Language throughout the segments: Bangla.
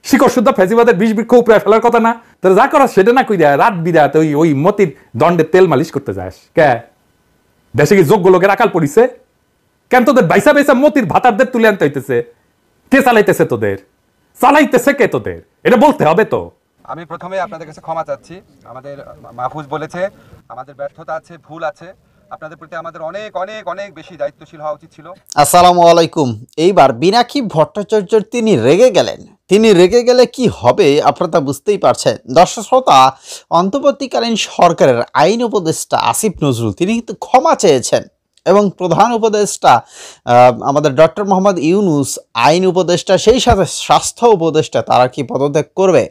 শিকড় শুদ্ধ ফেসিবাদের বিষ বৃক্ষ উপরে ফেলার কথা না? তোর যা করা সেটা না কইরা রাত বিরাত ওই মতির দণ্ডে তেল মালিশ করতে যাস কে? দেশে কি যোগ্য লোকের আকাল পড়িছে? কেন তোদের বাইসা বাইসা মতির ভাতারদের তুলে আনতে হইতেছে? কে চালাইতেছে তোদের? চালাইতেছে কে তোদের? এটা বলতে হবে তো। আমি প্রথমে আপনাদের কাছে ক্ষমা চাচ্ছি। আমাদের মাহফুজ বলেছে আমাদের ব্যর্থতা আছে, ভুল আছে। আপনাদের প্রতি আমাদের অনেক অনেক অনেক বেশি দায়িত্বশীল হওয়া উচিত ছিল। আসসালামু আলাইকুম। এইবার পিনাকি ভট্টাচার্য তিনি রেগে গেলেন। তিনি রেগে গেলে কি হবে আপনারা তা বুঝতেই পারছেন। দর্শক শ্রোতা, অন্তর্বর্তীকালীন সরকারের আইন উপদেষ্টা আসিফ নজরুল তিনি কিন্তু ক্ষমা চেয়েছেন এবং প্রধান উপদেষ্টা আমাদের ডক্টর মোহাম্মদ ইউনূস আইন উপদেষ্টা সেই সাথে স্বাস্থ্য উপদেষ্টা তারা কি পদত্যাগ করবে,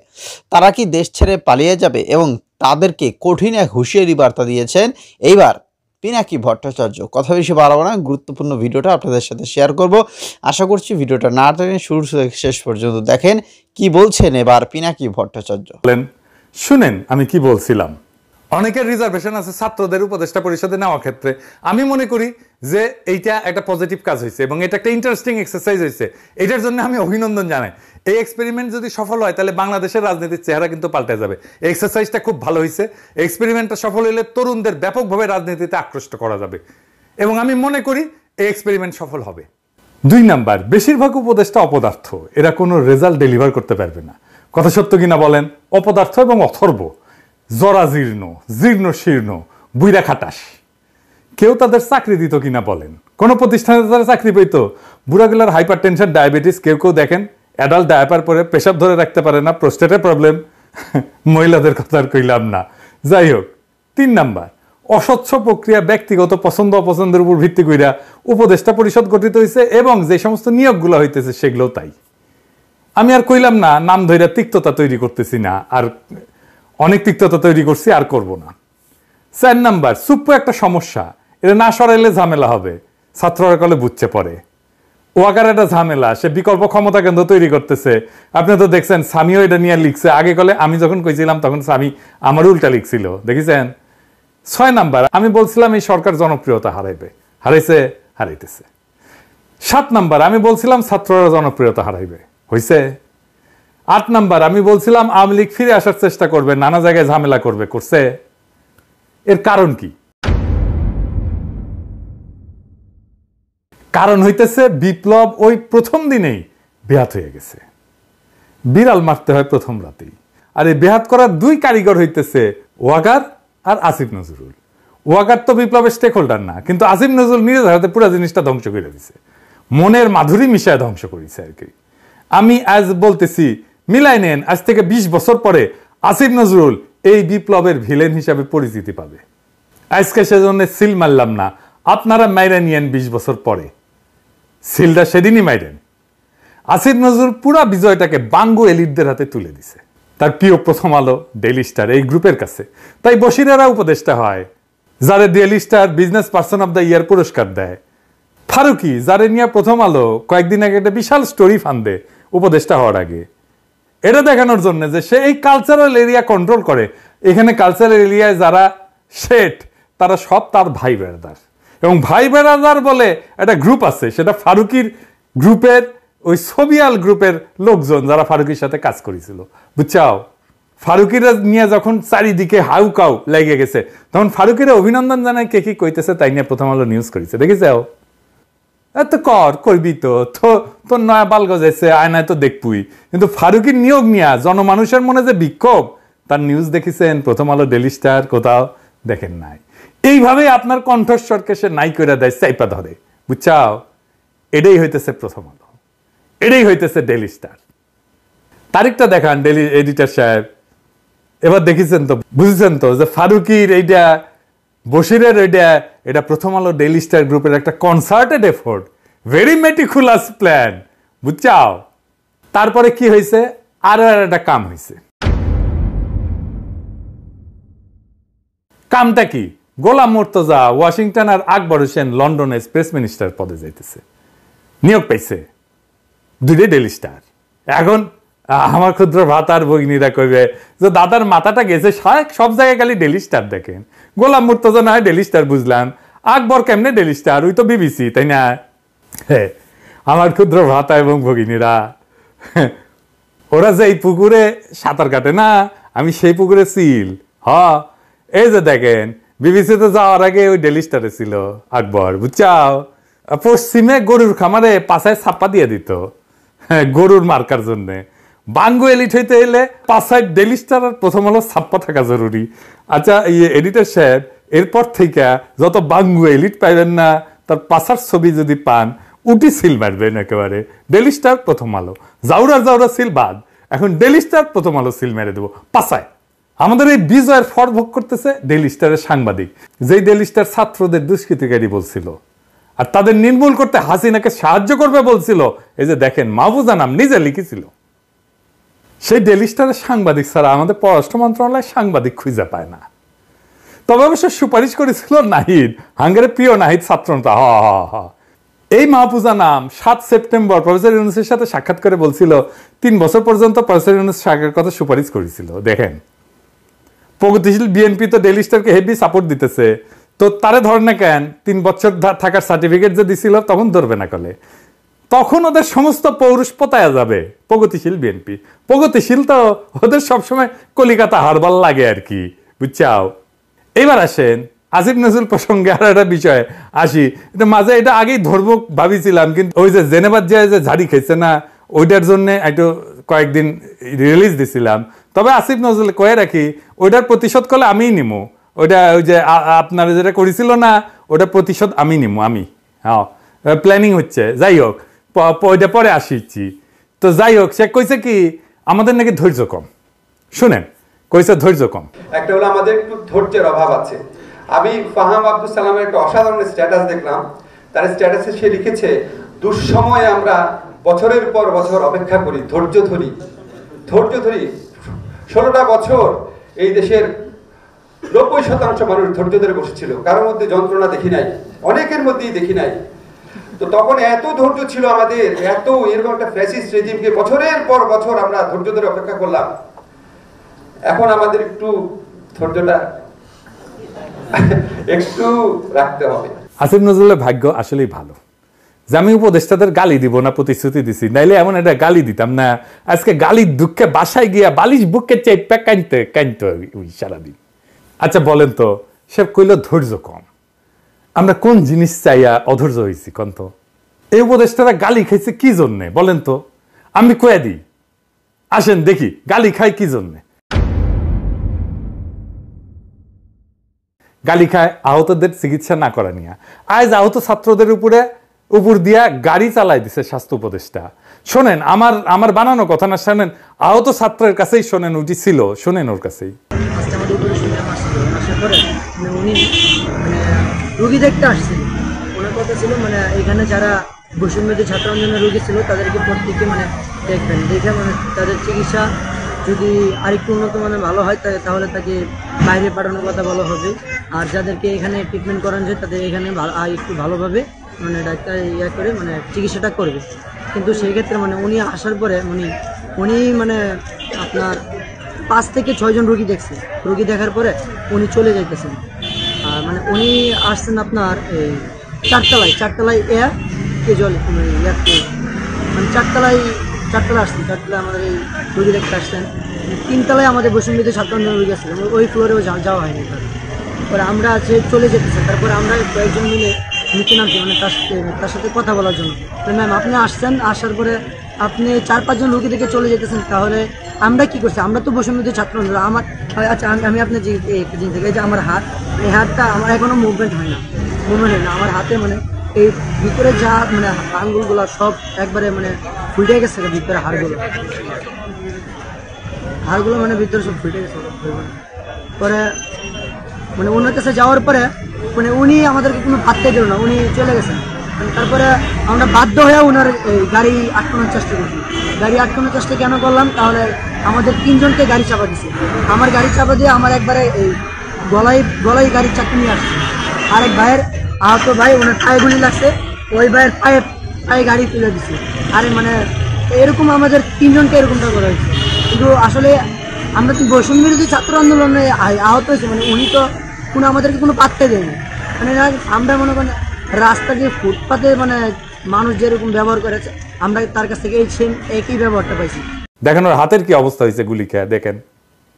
তারা কি দেশ ছেড়ে পালিয়ে যাবে এবং তাদেরকে কঠিন এক হুঁশিয়ারি বার্তা দিয়েছেন এইবার পিনাকি ভট্টাচার্য। কথা বেশি বাড়াবো না, গুরুত্বপূর্ণ ভিডিওটা আপনাদের সাথে শেয়ার করব। আশা করছি ভিডিওটা না টেনে শুরু থেকে শেষ পর্যন্ত দেখেন কি বলছেন এবার পিনাকি ভট্টাচার্য। শুনেন আমি কি বলছিলাম। অনেকের রিজার্ভেশন আছে ছাত্রদের উপদেষ্টা পরিষদে নেওয়ার ক্ষেত্রে। আমি মনে করি যে এইটা একটা পজিটিভ কাজ হয়েছে এবং এটা একটা ইন্টারেস্টিং এক্সারসাইজ হয়েছে। এটার জন্য আমি অভিনন্দন জানাই। এই এক্সপেরিমেন্ট যদি সফল হয় তাহলে বাংলাদেশের রাজনীতির চেহারা কিন্তু পাল্টে যাবে। এই এক্সারসাইজটা খুব ভালো হয়েছে। এক্সপেরিমেন্টটা সফল হলে তরুণদের ব্যাপকভাবে রাজনীতিতে আকৃষ্ট করা যাবে এবং আমি মনে করি এই এক্সপেরিমেন্ট সফল হবে। 2 নাম্বার, বেশিরভাগ উপদেষ্টা অপদার্থ, এরা কোনো রেজাল্ট ডেলিভার করতে পারবে না। কথা সত্য কিনা বলেন? অপদার্থ এবং অথর্ব, জরাজীর্ণ, জীর্ণ শীর্ণ, বুইরা খাটাস। কেউ তাদের চাকরি দিত কিনা বলেন? কোন প্রতিষ্ঠানে তারা চাকরি পেত? বুড়াগুলার হাইপার টেনশন, ডায়াবেটিস, কেউ কেউ দেখেন অ্যাডাল্ট ডায়াপার পরে পেশাব ধরে রাখতে পারে না, প্রোস্টেটের প্রবলেম। মহিলাদের কথা আর কইলাম না। যাই হোক, 3 নাম্বার, অস্বচ্ছ প্রক্রিয়া, ব্যক্তিগত পছন্দ অপছন্দের উপর ভিত্তি কইরা উপদেষ্টা পরিষদ গঠিত হয়েছে এবং যে সমস্ত নিয়োগগুলো হইতেছে সেগুলো তাই। আমি আর কইলাম না, নাম ধইরা তিক্ততা তৈরি করতেছি না, আর অনেক তিক্ততা তৈরি করছি, আর করব না। 4 নাম্বার, সুপ্প একটা সমস্যা, এটা না সরাইলে ঝামেলা হবে। ছাত্ররা কলে বুঝছে পরে ওয়াকার একটা ঝামেলা, সে বিকল্প ক্ষমতা কেন্দ্র তৈরি করতেছে। আপনি তো দেখছেন স্বামীও এটা নিয়ে লিখছে। আগে কলে আমি যখন কইছিলাম তখন স্বামী আমার উল্টা লিখছিল, দেখেছেন। 6 নাম্বার, আমি বলছিলাম এই সরকার জনপ্রিয়তা হারাইবে, হারাইছে, হারাইতেছে। 7 নাম্বার, আমি বলছিলাম ছাত্ররা জনপ্রিয়তা হারাইবে, হইছে। 8 নাম্বার, আমি বলছিলাম আওয়ামী লীগ ফিরে আসার চেষ্টা করবে, নানা জায়গায় ঝামেলা করবে, করছে। এর কারণ কি? কারণ হইতেছে বিপ্লব ওই প্রথম দিনেই বেহাত হয়ে গেছে। বিড়াল মারতে হয় প্রথম রাতেই। আর এই বেহাত করার 2 কারিগর হইতেছে ওয়াকার আর আসিফ নজরুল। ওয়াকার তো বিপ্লবের স্টেক হোল্ডার না, কিন্তু আসিফ নজরুল নিজের হাতে পুরো জিনিসটা ধ্বংস করে দিছে, মনের মাধুরী মিশায় ধ্বংস করেছে আর কি। আমি আজ বলতেছি, মিলাই নেন, আজ থেকে 20 বছর পরে আসিফ নজরুল এই বিপ্লবের ভিলেন হিসাবে পরিচিতি পাবে। আজকে সেজন্য সিল মারলাম না, আপনারা মাইরা নিয়েন 20 বছর পরে। সিলটা সেদিনই মাইরেন। আসিফ নজরুল পুরা বিজয়টাকে বাঙ্গু এলিটদের হাতে তুলে দিছে, তার প্রিয় প্রথম আলো, ডেইলি স্টার এই গ্রুপের কাছে। তাই বশিরেরা উপদেষ্টা হয়, যারে daily star business person of the year পুরস্কার দেয়। ফারুকি, যারে নিয়ে প্রথম আলো কয়েকদিন আগে একটা বিশাল স্টোরি ফান্দে উপদেষ্টা হওয়ার আগে, এটা দেখানোর জন্য যে সে এই কালচারাল এরিয়া কন্ট্রোল করে। এখানে কালচারাল এরিয়ায় যারা শেঠ তারা সব তার ভাই বেড়াদার, এবং ভাই বেড়াদার বলে একটা গ্রুপ আছে, সেটা ফারুকির গ্রুপের ওই সোবিয়াল গ্রুপের লোকজন যারা ফারুকির সাথে কাজ করেছিল, বুঝছাও। ফারুকিরা নিয়ে যখন চারিদিকে হাউকাউ লেগে গেছে তখন ফারুকিরা অভিনন্দন জানায় কে কি কইতেছে তাই নিয়ে প্রথম আলো নিউজ করেছে, দেখেছাও। এত করবি তো, তোর নয়া বাল গজাইছে আয়নায় তো দেখবই, কিন্তু ফারুকির নিয়োগ নিয়া জনমানুষের মনে যে বিক্ষোভ, তার নিউজ দেখেছেন প্রথম আলো, ডেইলি স্টার, কোথাও দেখেন নাই। এইভাবেই আপনার কণ্ঠস্বরকে সে নাই করে দেয়, চাইপা ধরে, বুঝছাও। এটাই হইতেছে প্রথম আলো, এটাই হইতেছে ডেইলি স্টার। তারিখটা দেখান ডেইলি এডিটর সাহেব। এবার দেখেছেন তো, বুঝেছেন তো যে ফারুকির এইটা, বশিরের এটা প্রথম আলো ডেইলি স্টার গ্রুপের একটা concerted effort, very meticulous plan, বুঝছাও। তারপরে কি হয়েছে, আরো একটা কাম হয়েছে। কামটা কি? গোলাম মুর্তজা ওয়াশিংটন আর আকবর হোসেন লন্ডনে প্রেস মিনিস্টার পদে যাইতেছে, নিয়োগ পাইছে 2 ডেইলি স্টার। এখন আমার ক্ষুদ্র ভাতার ভগিনীরা কইবে যে দাদার মাথাটা গেছে, সব জায়গায় খালি ডেইলি স্টার দেখেন। গোলাম মুর্তজা না হয় ডেইলি স্টার বুঝলাম, আকবর কেমনে ডেইলি স্টার, ওই তো বিবিসি, তাই না? আমার ক্ষুদ্র ভাতা এবং ভগিনীরা, ওরা যে এই পুকুরে সাঁতার কাটে না, আমি সেই পুকুরে সিল। এই যে দেখেন, বিবিসিতে যাওয়ার আগে ওই ডেইলি স্টারে ছিল আকবর, বুঝছাও? পশ্চিমে গরুর খামারে পাছায় ছাপ্পা দিয়ে দিত, হ্যাঁ, গরুর মার্কার জন্য। বাঙ্গু এলিট হইতে এলে পাছায় ডেইলি স্টার আর প্রথম হলো ছাপ্পা থাকা জরুরি। আচ্ছা, এডিটর সাহেব, এরপর থেকে যত বাঙ্গু এলিট পাইবেন না, তার পাছার ছবি যদি পান, উটি সিল মারবেন একেবারে। ডেইলি স্টার, প্রথম আলো, জাউরা সিল বাদ, এখন ডেইলি স্টার, প্রথম আলো সিল মেরে দেবো পাছায়। আমাদের এই বিজয়ের ফল ভোগ করতেছে ডেইলি স্টারের সাংবাদিক, যেই ডেইলি স্টার ছাত্রদের দুষ্কৃতিকারী বলছিল আর তাদের নির্মূল করতে হাসিনাকে সাহায্য করবে বলছিল। এই যে দেখেন, মাহফুজা নাম নিজে লিখেছিল। সেই ডেইলি স্টারের সাংবাদিক ছাড়া আমাদের পররাষ্ট্র মন্ত্রণালয় সাংবাদিক খুঁজে পায় না। তবে অবশ্য সুপারিশ করেছিল নাহিদ, হাঙ্গেরের প্রিয় নাহিদ ছাত্রনেতা। এই মাহফুজা নাম 7 সেপ্টেম্বর প্রফেসর ইউনূসের সাথে সাক্ষাৎ করে বলছিল 3 বছর পর্যন্ত প্রফেসর ইউনূস সাহেবের কথা সুপারিশ করেছিল। দেখেন, প্রগতিশীল বিএনপি তো ডেইলি স্টারকে হেভি সাপোর্ট দিতেছে, তো তারে ধরে না কেন? 3 বছর থাকার সার্টিফিকেট যে দিছিল, তখন ধরবে না কলে? তখন ওদের সমস্ত পৌরুষ পতায়া যাবে। প্রগতিশীল বিএনপি, প্রগতিশীল তো ওদের সবসময় কলিকাতা হারবাল লাগে আর কি, বুঝছাও? এবার আসেন আসিফ নজরুল প্রসঙ্গে আর একটা বিষয় আসি। মাঝে এটা আগেই ধরবো ভাবিছিলাম, কিন্তু ওই যে জেনেভার যে ঝাড়ি খেয়েছে না, ওইটার জন্য একটু কয়েকদিন রিলিজ দিছিলাম। তবে আসিফ নজরুল কয়ে রাখি, ওইটার প্রতিশোধ করলে আমিই নিমু। ওইটা ওই যে আপনারা যেটা করেছিল না, ওটার প্রতিশোধ আমি নিমু, আমি। হ্যাঁ, প্ল্যানিং হচ্ছে। যাই হোক, ওইটা পরে আসিছি। তো যাই হোক, সে কইছে কি আমাদের নাকি ধৈর্য কম। শুনেন, কইছে ধৈর্য কম। একটা হলো আমাদের একটু ধৈর্যের অভাব আছে। আমি ফাহাম আব্দুল সালামের একটা অসাধারণ স্ট্যাটাস দেখলাম। তার স্ট্যাটাসে সে লিখেছে, দুঃসময়ে আমরা বছরের পর বছর অপেক্ষা করি, ধৈর্য ধরি। 16টা বছর এই দেশের 90% মানুষ ধৈর্য ধরে বসেছিল, কারোর মধ্যে যন্ত্রণা দেখি নাই, অনেকের মধ্যেই দেখি নাই। তো তখন এত ধৈর্য ছিল আমাদের, এত এরকম একটা ফ্যাসিস্ট রেজিমকে বছরের পর বছর আমরা ধৈর্য ধরে অপেক্ষা করলাম। এখন আমাদের একটু ধৈর্যটা একটু রাখতে হবে। আসিফ নজরুলের ভাগ্য আসলেই ভালো যে আমি উপদেষ্টাদের গালি দিব না প্রতিশ্রুতি দিছি, নাইলে এমন একটা গালি দিতাম না। আজকে গালির দুঃখে বাসায় গিয়া বালিশ বুকে চেপে কাঁদতে ওই সারাদিন। আচ্ছা বলেন তো, সে কইল ধৈর্য কম। আমরা কোন জিনিস চাইয়া অধৈর্য হয়েছি কন তো? এই উপদেষ্টারা গালি খাইছে কি জন্যে বলেন তো? আমি কয়ে দিই, আসেন দেখি গালি খাই কি জন্যে। গালি খায় আহতদের চিকিৎসা না করা নিয়ে। আজ আহত ছাত্রদের উপর দিয়া গাড়ি চালাই দিছে স্বাস্থ্য উপদেষ্টা। শোনেন, আমার বানানো কথা না, শোনেন আহত ছাত্রের কাছেই, শোনেন উঠি ছিল, শোনেন ওর কাছেই। উনি রুগী দেখতে আসছিল, ওনার কথা ছিল এখানে যারা বৈষম্যদের ছাত্র আন্দোলনের রোগী ছিল তাদেরকে প্রত্যেকে দেখবেন, দেখে তাদের চিকিৎসা যদি আরেকটু উন্নত মানের ভালো হয় তাহলে তাকে বাইরে পাঠানোর কথা বলা হবে। আর যাদেরকে এখানে ট্রিটমেন্ট করানো যায় তাদের এখানে একটু ভালোভাবে ডাক্তার করে চিকিৎসাটা করবে। কিন্তু সেই ক্ষেত্রে উনি আসার পরে উনি আপনার 5 থেকে 6 জন রোগী দেখছে। রোগী দেখার পরে উনি চলে যাইতেছেন। আর উনি আসছেন আপনার এই 4 তলায় এয়ার কেজল চারতলায় আসছেন। 4 তলায় আমাদের এই রোগী দেখতে আসছেন। 3 তলায় আমাদের বৈষম্যদের ছাত্র আন্দোলন রোগী আসছেন, ওই ফ্লোরেও যাওয়া হয়নি। তারপরে আমরা চলে যেতেছি। তারপরে আমরা কয়েকজন মিলে নিচে নামছি তার সাথে কথা বলার জন্য। ম্যাম আপনি আসছেন, আসার পরে আপনি 4-5 জন রোগী দেখে চলে যেতেছেন, তাহলে আমরা কি করছি? আমরা তো বৈষম্যদের ছাত্র আন্দোলন। আচ্ছা আমি আপনার যে একটা জিনিস দেখি যে আমার হাত, এই হাতটা আমার এখনো মুভমেন্ট হয় না। আমার হাতে এই ভিতরে যা আঙ্গুলগুলো সব একবারে ফুটে গেছে, ভিতরে হাড়গুলো ভিতরে সব ফুটে গেছে। পরে ওনার কাছে যাওয়ার পরে উনি আমাদেরকে কোনো ভাবতে দিল না, উনি চলে গেছেন। তারপরে আমরা বাধ্য হয়ে ওনার গাড়ি আটকানোর চেষ্টা করছি। গাড়ি আটকানোর চেষ্টা কেন করলাম? তাহলে আমাদের 3 জনকে গাড়ি চাপা দিছে। আমার গাড়ি চাপা দিয়ে আমার একবারে এই গলায় গাড়ির চাকরি নিয়ে আসছে। আরেক ভাইয়ের আহত ভাই, ওনার পায়ে গুলি লাগছে, ওই ভাইয়ের পায়ে গাড়ি তুলে দিছে। আরে এরকম আমাদের 3 জনকে এরকমটা করা হয়েছে। কিন্তু আসলে আমরা তো বৈষম্য বিরোধী ছাত্র আন্দোলনে আহত হয়েছে, উনি তো আমাদেরকে কোনো পাত্তা দেয়নি। আমরা মনে করেন রাস্তা দিয়ে ফুটপাতে মানুষ যেরকম ব্যবহার করেছে, আমরা তার কাছ থেকে এই সেম একই ব্যবহারটা পাইছি। দেখেন ওর হাতের কি অবস্থা হয়েছে গুলি খেয়ে, দেখেন।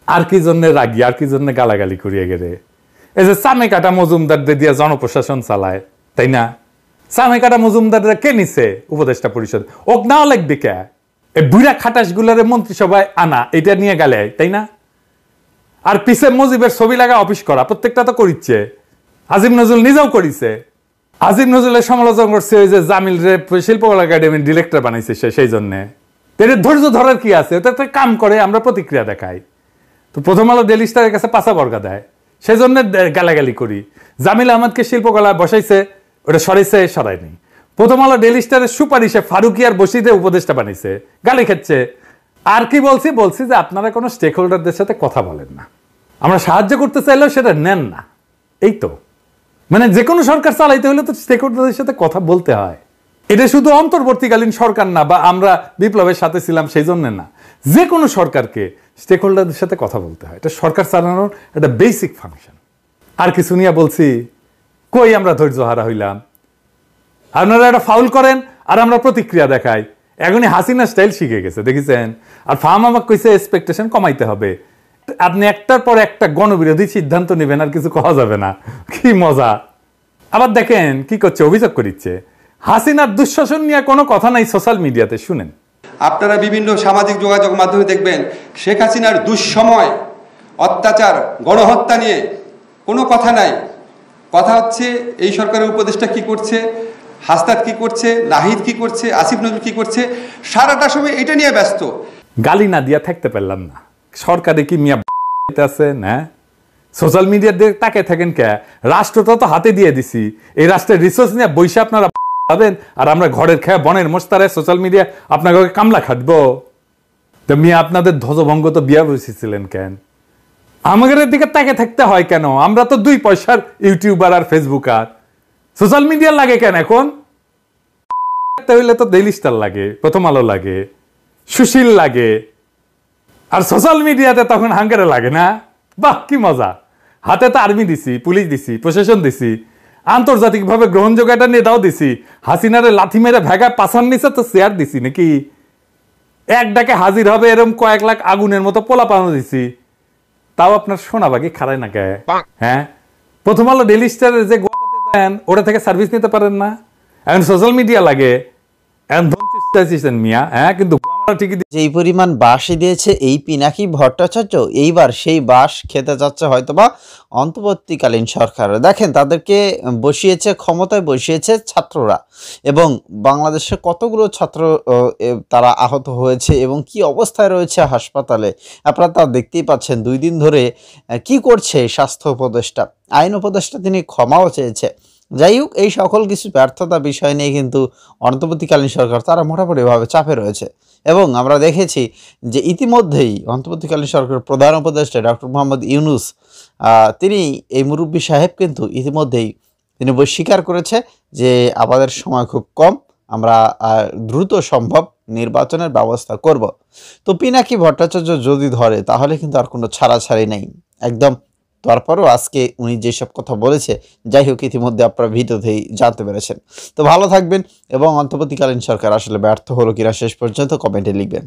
আর কি জন্য রাগি, আর কি জন্য গালাগালি করিয়ে গেলে। এই যে সামে কাটা মজুমদারদের দিয়ে জনপ্রশাসন চালায়, তাই না? সামে কাটা মজুমদাররা কে নিছে উপদেষ্টা পরিষদ? ওক নাও লাগবে কে? এই বুড়া খাটাস গুলারে মন্ত্রিসভায় আনা, এটা নিয়ে গেলে, তাই না? আর পিছে মুজিবের ছবি লাগা অফিস করা, প্রত্যেকটা তো করিচ্ছে। আজিম নজরুল নিজেও করিছে। আজিম নজরুলের সমালোচনা করছে ওই যে জামিল রে শিল্পকলা একাডেমির ডিরেক্টর বানাইছে সেই জন্য। এর ধৈর্য ধরার কি আছে? ওটা একটা কাম করে, আমরা প্রতিক্রিয়া দেখাই। তো প্রথম আলো ডেইলি স্টারের কাছে পাশা বর্গা দেয়, সেজন্য গালাগালি করি। জামিল আহমদকে শিল্পকলা বসাইছে, ওটা সরাইছে, সরায়নি। প্রথম আলো ডেইলি স্টারের সুপারিশে ফারুকি আর বসিতে উপদেষ্টা বানাইছে, গালি খাচ্ছে। আর কি বলছি যে আপনারা কোনো স্টেক হোল্ডারদের সাথে কথা বলেন না, আমরা সাহায্য করতে চাইলেও সেটা নেন না। এই তো মানে যে কোনো সরকার চালাইতে হলে তো স্টেক হোল্ডারদের সাথে কথা বলতে হয়। এটা শুধু অন্তর্বর্তীকালীন সরকার না, বা আমরা বিপ্লবের সাথে ছিলাম সেই জন্য না, যে কোনো সরকারকে স্টেক হোল্ডারদের সাথে কথা বলতে হয়। এটা সরকার চালানোর একটা বেসিক ফাংশন। আর কিছু নিয়ে বলছি কই আমরা ধৈর্য হারা হইলাম? আপনারা একটা ফাউল করেন আর আমরা প্রতিক্রিয়া দেখাই। এখনই হাসিনা স্টাইল শিখে গেছে, দেখেছেন? আর ফার্ম আমাকে কইছে এক্সপেকটেশন কমাইতে হবে। আপনি একটার পর একটা গণবিরোধী সিদ্ধান্ত নেবেন, আর কিছু কওয়া যাবে না। কি মজা! আবার দেখেন কি করছে, অভিযোগ করিচ্ছে। হাসিনার দুঃশাসন নিয়ে কোনো কথা নাই সোশ্যাল মিডিয়াতে, শুনেন। আপনারা বিভিন্ন সামাজিক যোগাযোগ মাধ্যমে দেখবেন শেখ হাসিনার দুঃসময়, অত্যাচার, গণহত্যা নিয়ে কোনো কথা নাই। কথা হচ্ছে এই সরকারের উপদেষ্টা কি করছে, হাসনাত কি করছে, নাহিদ কি করছে, আসিফ নজরুল কি করছে, সারাটা সময় এটা নিয়ে ব্যস্ত। গালি না দিয়া থাকতে পারলাম না। সরকারে কি মিয়া আছে না? সোশ্যাল মিডিয়ার দিকে তাকে থাকেন কে? রাষ্ট্রটা তো হাতে দিয়ে দিছি, এই রাষ্ট্রের রিসোর্স নিয়ে বৈশা আপনারা পাবেন, আর আমরা ঘরের খেয়ে বনের মোস্তারে সোশ্যাল মিডিয়া আপনাকে কামলা খাটবো। তো মিয়া আপনাদের ধ্বজভঙ্গ তো বিয়া বসেছিলেন কেন? আমাদের দিকে তাকে থাকতে হয় কেন? আমরা তো 2 পয়সার ইউটিউবার আর ফেসবুকার, সোশ্যাল মিডিয়া লাগে কেন এখন? হইলে তো ডেইলি স্টার লাগে, প্রথম আলো লাগে, সুশীল লাগে, আর সোশ্যাল মিডিয়াতে তখন হাঙ্গারে লাগে না? বাহ কি মজা! হাতে তো আর্মি দিছি, পুলিশ দিছি, প্রশাসন দিছি, আন্তর্জাতিকভাবে গ্রহণযোগ্য একটা নেতাও দিছি। হাসিনারে লাথি মেরে ভেগা পাছার নিচে তো শেয়ার দিছি নাকি? এক ডাকে হাজির হবে এরকম কয়েক লাখ আগুনের মতো পোলা পানো দিছি, তাও আপনার সোনাবাগি খারায় না কে? হ্যাঁ, প্রথম আলো ডেইলি স্টারের যে গোয়াপাতে দেন ওটা থেকে সার্ভিস নিতে পারেন না? এখন সোশ্যাল মিডিয়া লাগে, এখন মিয়া। হ্যাঁ, কিন্তু যেই পরিমাণ বাঁশই দিয়েছে এই পিনাকি ভট্টাচার্য, এইবার সেই বাঁশ খেতে যাচ্ছে হয়তোবা অন্তর্বর্তীকালীন সরকার। দেখেন তাদেরকে বসিয়েছে, ক্ষমতায় বসিয়েছে ছাত্ররা, এবং বাংলাদেশে কতগুলো ছাত্র তারা আহত হয়েছে এবং কি অবস্থায় রয়েছে হাসপাতালে আপনারা তা দেখতেই পাচ্ছেন। 2 দিন ধরে কি করছে স্বাস্থ্য উপদেষ্টা, আইন উপদেষ্টা তিনি ক্ষমাও চেয়েছে। যাই হোক, এই সকল কিছু ব্যর্থতা বিষয় নিয়ে কিন্তু অন্তর্বর্তীকালীন সরকার তারা মোটামুটিভাবে চাপে রয়েছে, এবং আমরা দেখেছি যে ইতিমধ্যেই অন্তর্বর্তীকালীন সরকারের প্রধান উপদেষ্টা ডক্টর মোহাম্মদ ইউনূস তিনি এই মুরব্বী সাহেব কিন্তু ইতিমধ্যেই তিনি স্বীকার করেছে যে আমাদের সময় খুব কম, আমরা দ্রুত সম্ভব নির্বাচনের ব্যবস্থা করব। তো পিনাকি ভট্টাচার্য যদি ধরে তাহলে কিন্তু আর কোনো ছাড়াছাড়ি নেই একদম। তারপরও আজকে উনি যেসব কথা বলেছে, যাই হোক ইতিমধ্যে আপনারা ভিডিওতেই জানতে পেরেছেন। তো ভালো থাকবেন, এবং অন্তর্বর্তীকালীন সরকার আসলে ব্যর্থ হলো কিনা শেষ পর্যন্ত কমেন্টে লিখবেন।